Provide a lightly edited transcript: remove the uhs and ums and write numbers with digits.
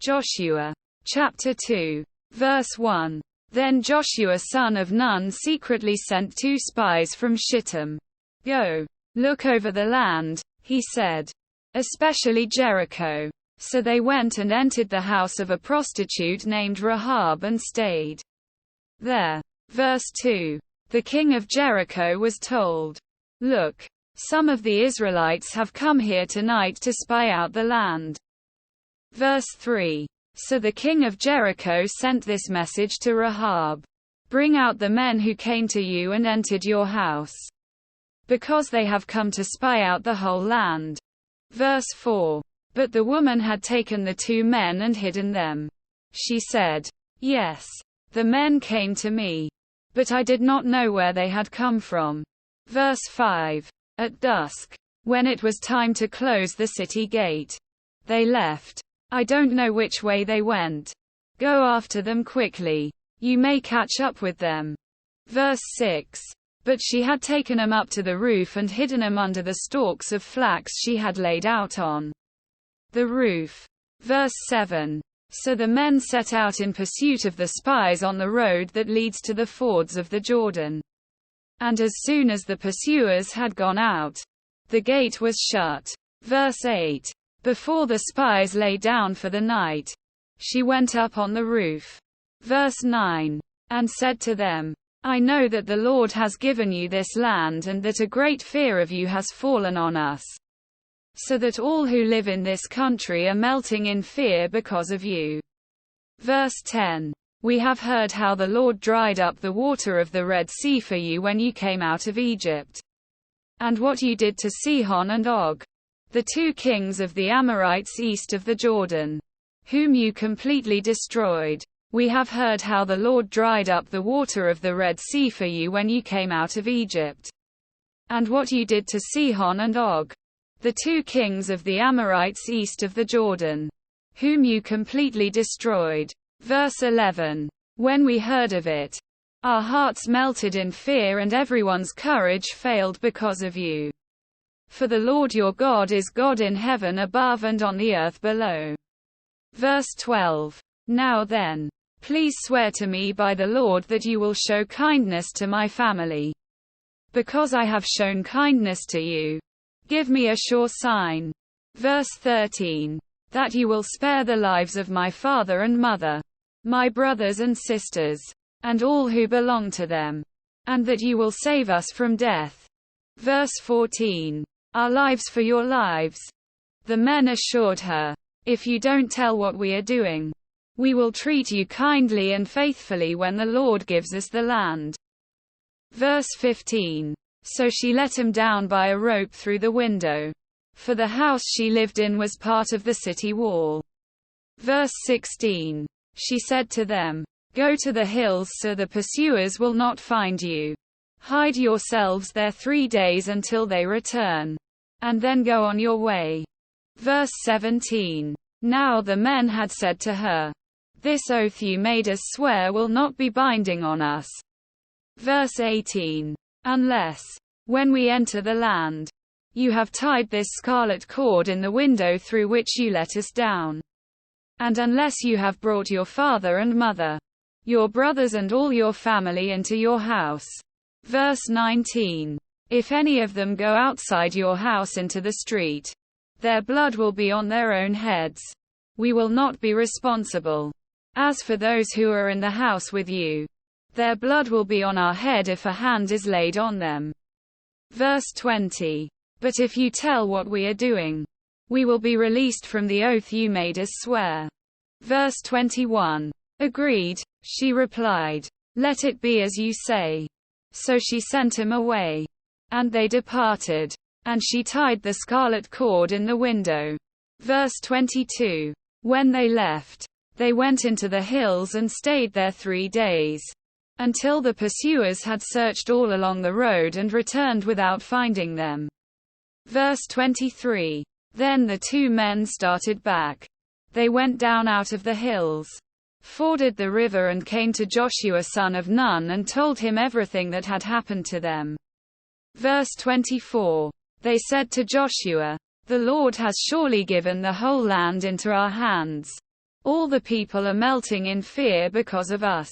Joshua. Chapter 2. Verse 1. Then Joshua son of Nun secretly sent 2 spies from Shittim. Go, look over the land, he said, especially Jericho. So they went and entered the house of a prostitute named Rahab and stayed there. Verse 2. The king of Jericho was told, look, some of the Israelites have come here tonight to spy out the land. Verse 3. So the king of Jericho sent this message to Rahab. Bring out the men who came to you and entered your house, because they have come to spy out the whole land. Verse 4. But the woman had taken the 2 men and hidden them. She said, yes, the men came to me, but I did not know where they had come from. Verse 5. At dusk, when it was time to close the city gate, they left. I don't know which way they went. Go after them quickly. You may catch up with them. Verse 6. But she had taken him up to the roof and hidden him under the stalks of flax she had laid out on the roof. Verse 7. So the men set out in pursuit of the spies on the road that leads to the fords of the Jordan. And as soon as the pursuers had gone out, the gate was shut. Verse 8. Before the spies lay down for the night, she went up on the roof. Verse 9. And said to them, I know that the Lord has given you this land and that a great fear of you has fallen on us, so that all who live in this country are melting in fear because of you. Verse 10. We have heard how the Lord dried up the water of the Red Sea for you when you came out of Egypt, and what you did to Sihon and Og, the 2 kings of the Amorites east of the Jordan, whom you completely destroyed. We have heard how the Lord dried up the water of the Red Sea for you when you came out of Egypt, and what you did to Sihon and Og, the 2 kings of the Amorites east of the Jordan, whom you completely destroyed. Verse 11. When we heard of it, our hearts melted in fear and everyone's courage failed because of you. For the Lord your God is God in heaven above and on the earth below. Verse 12. Now then, please swear to me by the Lord that you will show kindness to my family, because I have shown kindness to you. Give me a sure sign. Verse 13. That you will spare the lives of my father and mother, my brothers and sisters, and all who belong to them, and that you will save us from death. Verse 14. Our lives for your lives. The men assured her, if you don't tell what we are doing, we will treat you kindly and faithfully when the Lord gives us the land. Verse 15. So she let him down by a rope through the window, for the house she lived in was part of the city wall. Verse 16. She said to them, go to the hills so the pursuers will not find you. Hide yourselves there 3 days until they return, and then go on your way. Verse 17. Now the men had said to her, this oath you made us swear will not be binding on us. Verse 18. Unless, when we enter the land, you have tied this scarlet cord in the window through which you let us down, and unless you have brought your father and mother, your brothers and all your family into your house. Verse 19. If any of them go outside your house into the street, their blood will be on their own heads. We will not be responsible. As for those who are in the house with you, their blood will be on our head if a hand is laid on them. Verse 20. But if you tell what we are doing, we will be released from the oath you made us swear. Verse 21. Agreed, she replied. Let it be as you say. So she sent him away, and they departed, and she tied the scarlet cord in the window. Verse 22. When they left, they went into the hills and stayed there 3 days, until the pursuers had searched all along the road and returned without finding them. Verse 23. Then the 2 men started back. They went down out of the hills, forded the river and came to Joshua son of Nun and told him everything that had happened to them. Verse 24. They said to Joshua, the Lord has surely given the whole land into our hands, All the people are melting in fear because of us.